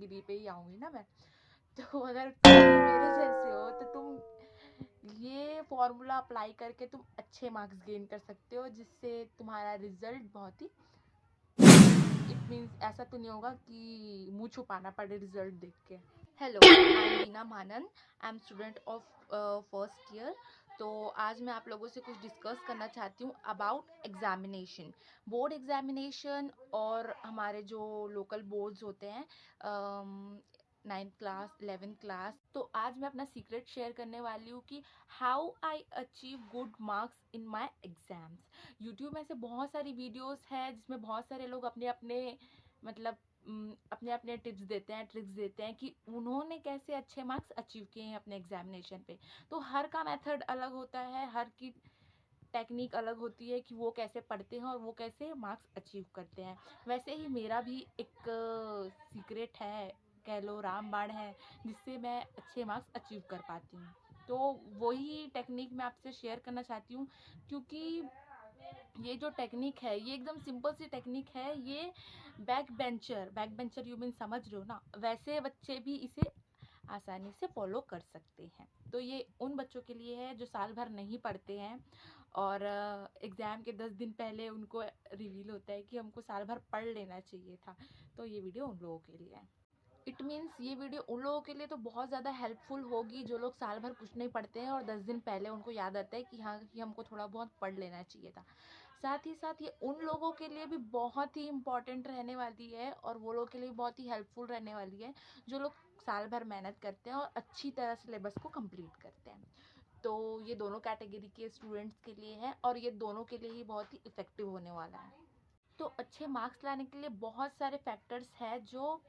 Category पे ही आऊँगी ना मैं। तो अगर तुम भी मेरे जैसे हो तो तुम ये फॉर्मूला अप्लाई करके तुम अच्छे मार्क्स गेन कर सकते हो, जिससे तुम्हारा रिजल्ट बहुत ही इट मीन्स ऐसा तो नहीं होगा कि मुंह छुपाना पड़े रिजल्ट देख के। हेलो, आई एम रीना मानन, I am student of first year. तो आज मैं आप लोगों से कुछ डिस्कस करना चाहती हूँ अबाउट एग्जामिनेशन, बोर्ड एग्जामिनेशन और हमारे जो लोकल बोर्ड्स होते हैं, 9th क्लास 11th क्लास। तो आज मैं अपना सीक्रेट शेयर करने वाली हूँ कि how I achieve good marks in my exams. YouTube में से बहुत सारी वीडियोस है जिसमें बहुत सारे लोग अपने अपने मतलब अपने अपने टिप्स देते हैं, ट्रिक्स देते हैं कि उन्होंने कैसे अच्छे मार्क्स अचीव किए हैं अपने एग्जामिनेशन पे। तो हर का मेथड अलग होता है, हर की टेक्निक अलग होती है कि वो कैसे पढ़ते हैं और वो कैसे मार्क्स अचीव करते हैं। वैसे ही मेरा भी एक सीक्रेट है, कह लो रामबाण है, जिससे मैं अच्छे मार्क्स अचीव कर पाती हूँ। तो वही टेक्निक मैं आपसे शेयर करना चाहती हूँ, क्योंकि ये जो टेक्निक है ये एकदम सिंपल सी टेक्निक है। ये बैक बेंचर यू मीन समझ रहे हो ना, वैसे बच्चे भी इसे आसानी से फॉलो कर सकते हैं। तो ये उन बच्चों के लिए है जो साल भर नहीं पढ़ते हैं और एग्ज़ाम के 10 दिन पहले उनको रिवील होता है कि हमको साल भर पढ़ लेना चाहिए था। तो ये वीडियो उन लोगों के लिए है। इट मीन्स ये वीडियो उन लोगों के लिए तो बहुत ज़्यादा हेल्पफुल होगी जो लोग साल भर कुछ नहीं पढ़ते हैं और 10 दिन पहले उनको याद आता है कि हाँ, कि हमको थोड़ा बहुत पढ़ लेना चाहिए था। साथ ही साथ ये उन लोगों के लिए भी बहुत ही इम्पॉर्टेंट रहने वाली है और वो लोग के लिए बहुत ही हेल्पफुल रहने वाली है जो लोग साल भर मेहनत करते हैं और अच्छी तरह सिलेबस को कंप्लीट करते हैं। तो ये दोनों कैटेगरी के स्टूडेंट्स के लिए है और ये दोनों के लिए ही बहुत ही इफ़ेक्टिव होने वाला है। तो अच्छे मार्क्स लाने के लिए बहुत सारे फैक्टर्स हैं जो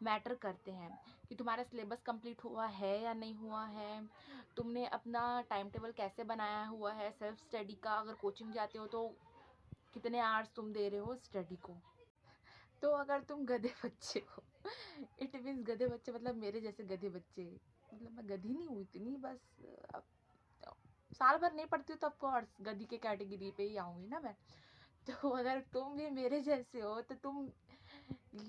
मैटर करते हैं, कि तुम्हारा सिलेबस कंप्लीट हुआ है या नहीं हुआ है, तुमने अपना टाइम टेबल कैसे बनाया हुआ है, सेल्फ स्टडी का अगर कोचिंग जाते हो तो कितने आवर्स तुम दे रहे हो स्टडी को। तो अगर तुम गधे बच्चे हो इट मीन्स गधे बच्चे मतलब मेरे जैसे गधे बच्चे, मतलब मैं गधी नहीं हूँ इतनी, बस अब साल भर नहीं पढ़ती हूँ तो ऑफकोर्स गधी के कैटेगरी पे ही आऊँगी ना मैं। तो अगर तुम भी मेरे जैसे हो तो तुम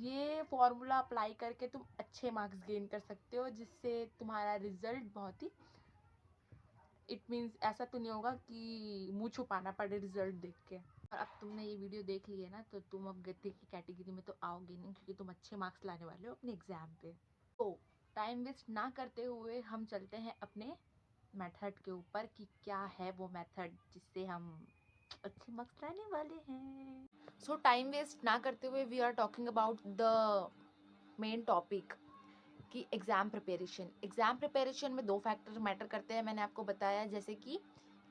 ये फॉर्मूला अप्लाई करके तुम अच्छे मार्क्स गेन कर सकते हो, जिससे तुम्हारा रिजल्ट बहुत ही इट मीन्स ऐसा तो नहीं होगा कि मुंह छुपाना पड़े रिजल्ट देख के। और अब तुमने ये वीडियो देख ली है ना, तो तुम अब गद्दे की कैटेगरी में तो आओगे नहीं, क्योंकि तुम अच्छे मार्क्स लाने वाले हो अपने एग्जाम पे। तो टाइम वेस्ट ना करते हुए हम चलते हैं अपने मेथड के ऊपर कि क्या है वो मेथड जिससे हम अच्छे मार्क्स लाने वाले हैं। सो टाइम वेस्ट ना करते हुए we are talking about the main topic कि एग्ज़ाम प्रिपरेशन में 2 फैक्टर मैटर करते हैं, मैंने आपको बताया, जैसे कि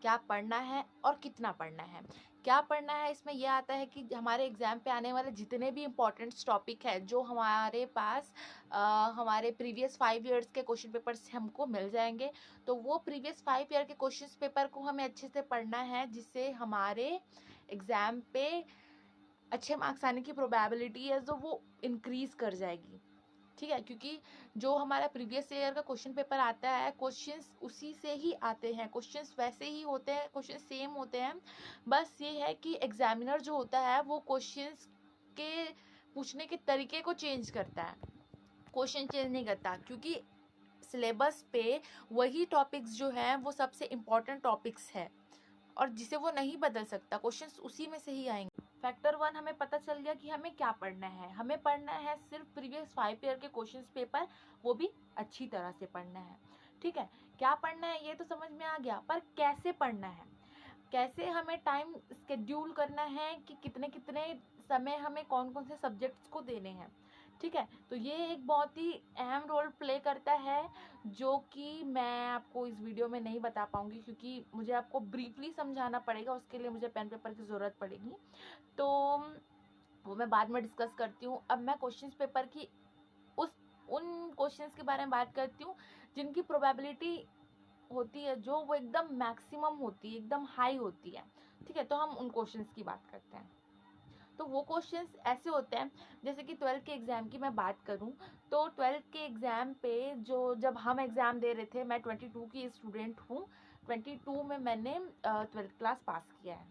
क्या पढ़ना है और कितना पढ़ना है। क्या पढ़ना है इसमें यह आता है कि हमारे एग्ज़ाम पे आने वाले जितने भी इम्पोर्टेंट टॉपिक है जो हमारे पास हमारे प्रीवियस 5 ईयर्स के क्वेश्चन पेपर से हमको मिल जाएंगे, तो वो प्रीवियस 5 ईयर के क्वेश्चन पेपर को हमें अच्छे से पढ़ना है, जिससे हमारे एग्ज़ाम पे अच्छे मार्क्स आने की प्रोबेबिलिटी है जो वो इंक्रीज़ कर जाएगी। ठीक है, क्योंकि जो हमारा प्रीवियस ईयर का क्वेश्चन पेपर आता है, क्वेश्चंस उसी से ही आते हैं, क्वेश्चंस वैसे ही होते हैं, क्वेश्चन सेम होते हैं। बस ये है कि एग्जामिनर जो होता है वो क्वेश्चंस के पूछने के तरीके को चेंज करता है, क्वेश्चन चेंज नहीं करता, क्योंकि सिलेबस पे वही टॉपिक्स जो हैं वो सबसे इम्पॉर्टेंट टॉपिक्स है और जिसे वो नहीं बदल सकता, क्वेश्चंस उसी में से ही आएंगे। फैक्टर 1 हमें पता चल गया कि हमें क्या पढ़ना है। हमें पढ़ना है सिर्फ प्रीवियस 5 ईयर के क्वेश्चंस पेपर, वो भी अच्छी तरह से पढ़ना है। ठीक है, क्या पढ़ना है ये तो समझ में आ गया, पर कैसे पढ़ना है, कैसे हमें टाइम स्केड्यूल करना है कि कितने कितने समय हमें कौन कौन से सब्जेक्ट्स को देने हैं। ठीक है, तो ये एक बहुत ही अहम रोल प्ले करता है जो कि मैं आपको इस वीडियो में नहीं बता पाऊंगी, क्योंकि मुझे आपको ब्रीफली समझाना पड़ेगा, उसके लिए मुझे पेन पेपर की ज़रूरत पड़ेगी। तो वो मैं बाद में डिस्कस करती हूँ। अब मैं क्वेश्चंस पेपर की उन क्वेश्चंस के बारे में बात करती हूँ जिनकी प्रोबेबिलिटी होती है जो वो एकदम मैक्सिमम होती है, एकदम हाई होती है। ठीक है, तो हम उन क्वेश्चंस की बात करते हैं। तो वो क्वेश्चंस ऐसे होते हैं, जैसे कि 12th के एग्ज़ाम की मैं बात करूं तो 12th के एग्ज़ाम पे जो जब हम एग्ज़ाम दे रहे थे, मैं 22 की स्टूडेंट हूँ, 22 में मैंने 12th क्लास पास किया है।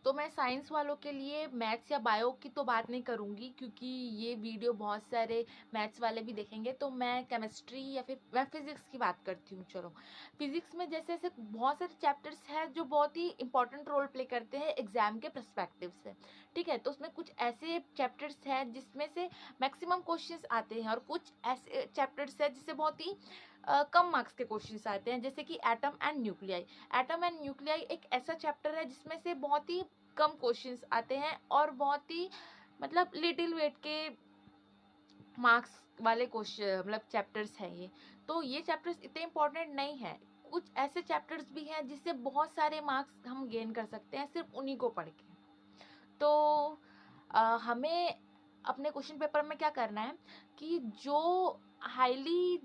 तो मैं साइंस वालों के लिए मैथ्स या बायो की तो बात नहीं करूँगी, क्योंकि ये वीडियो बहुत सारे मैथ्स वाले भी देखेंगे। तो मैं केमिस्ट्री या फिर मैं फिज़िक्स की बात करती हूँ। चलो, फिज़िक्स में जैसे ऐसे बहुत सारे चैप्टर्स हैं जो बहुत ही इंपॉर्टेंट रोल प्ले करते हैं एग्ज़ाम के पर्सपेक्टिव से, ठीक है। तो उसमें कुछ ऐसे चैप्टर्स हैं जिसमें से मैक्सिमम क्वेश्चंस आते हैं, और कुछ ऐसे चैप्टर्स हैं जिससे बहुत ही कम मार्क्स के क्वेश्चंस आते हैं, जैसे कि atom and nuclei. Atom and nuclei एक ऐसा चैप्टर है जिसमें से बहुत ही कम क्वेश्चंस आते हैं, और बहुत ही मतलब लिटिल वेट के मार्क्स वाले क्वेश्चन मतलब चैप्टर्स हैं ये। तो ये चैप्टर्स इतने इंपॉर्टेंट नहीं है। कुछ ऐसे चैप्टर्स भी हैं जिससे बहुत सारे मार्क्स हम गेन कर सकते हैं सिर्फ उन्हीं को पढ़ के। तो हमें अपने क्वेश्चन पेपर में क्या करना है कि जो हाईली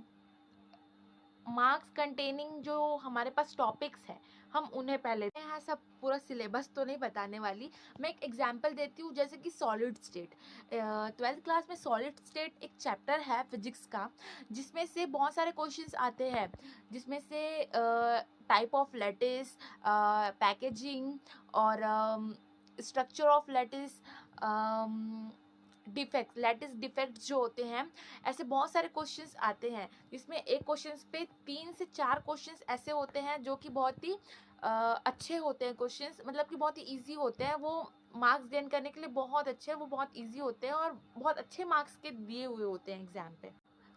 मार्क्स कंटेनिंग जो हमारे पास टॉपिक्स है, हम उन्हें पहले यहाँ सब पूरा सिलेबस तो नहीं बताने वाली। मैं एक एग्जांपल देती हूँ, जैसे कि सॉलिड स्टेट। 12th क्लास में सॉलिड स्टेट एक चैप्टर है फिजिक्स का, जिसमें से बहुत सारे क्वेश्चंस आते हैं, जिसमें से टाइप ऑफ लैटिस, पैकेजिंग, और structure of lattice, defect lattice defects जो होते हैं, ऐसे बहुत सारे क्वेश्चंस आते हैं। इसमें एक क्वेश्चंस पे 3 से 4 क्वेश्चंस ऐसे होते हैं जो कि बहुत ही अच्छे होते हैं क्वेश्चंस, मतलब कि बहुत ही इजी होते हैं। वो मार्क्स गेन करने के लिए बहुत अच्छे हैं, वो बहुत इजी होते हैं और बहुत अच्छे मार्क्स के दिए हुए होते हैं एग्जाम पे।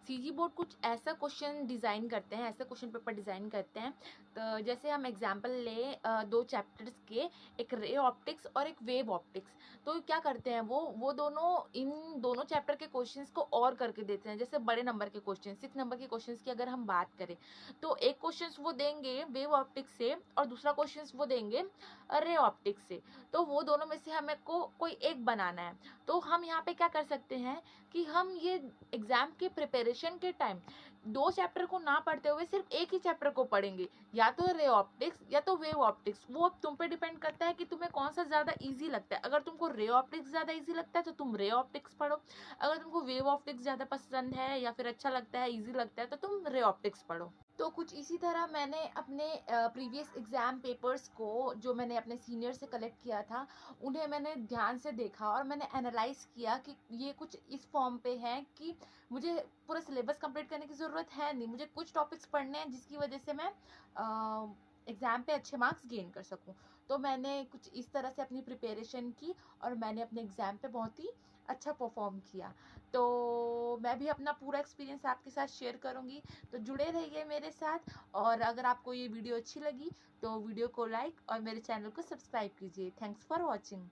सीजी बोर्ड कुछ ऐसा क्वेश्चन डिज़ाइन करते हैं, ऐसे क्वेश्चन पेपर डिज़ाइन करते हैं। तो जैसे हम एग्जांपल ले 2 चैप्टर्स के, एक रे ऑप्टिक्स और एक वेव ऑप्टिक्स। तो क्या करते हैं वो दोनों इन दोनों चैप्टर के क्वेश्चंस को और करके देते हैं। जैसे बड़े नंबर के क्वेश्चन 6 नंबर के क्वेश्चंस की अगर हम बात करें, तो एक क्वेश्चंस वो देंगे वेव ऑप्टिक्स से और दूसरा क्वेश्चंस वो देंगे रे ऑप्टिक्स से। तो वो दोनों में से हमें को कोई एक बनाना है। तो हम यहाँ पे क्या कर सकते हैं कि हम ये एग्जाम के प्रिपरेशन के टाइम 2 चैप्टर को ना पढ़ते हुए सिर्फ एक ही चैप्टर को पढ़ेंगे, या तो रे ऑप्टिक्स या तो वेव ऑप्टिक्स। वो अब तुम पे डिपेंड करता है कि तुम्हें कौन सा ज़्यादा इजी लगता है। अगर तुमको रे ऑप्टिक्स ज़्यादा इजी लगता है तो तुम रे ऑप्टिक्स पढ़ो। अगर तुमको वेव ऑप्टिक्स ज़्यादा पसंद है या फिर अच्छा लगता है, इजी लगता है, तो तुम रे ऑप्टिक्स पढ़ो। तो कुछ इसी तरह मैंने अपने प्रीवियस एग्ज़ाम पेपर्स को, जो मैंने अपने सीनियर से कलेक्ट किया था, उन्हें मैंने ध्यान से देखा और मैंने एनालाइज किया कि ये कुछ इस फॉर्म पे है कि मुझे पूरा सिलेबस कंप्लीट करने की ज़रूरत है नहीं, मुझे कुछ टॉपिक्स पढ़ने हैं जिसकी वजह से मैं एग्ज़ाम पे अच्छे मार्क्स गेन कर सकूं। तो मैंने कुछ इस तरह से अपनी प्रिपरेशन की और मैंने अपने एग्ज़ाम पे बहुत ही अच्छा परफॉर्म किया। तो मैं भी अपना पूरा एक्सपीरियंस आपके साथ शेयर करूँगी, तो जुड़े रहिए मेरे साथ। और अगर आपको ये वीडियो अच्छी लगी तो वीडियो को लाइक और मेरे चैनल को सब्सक्राइब कीजिए। Thanks for watching.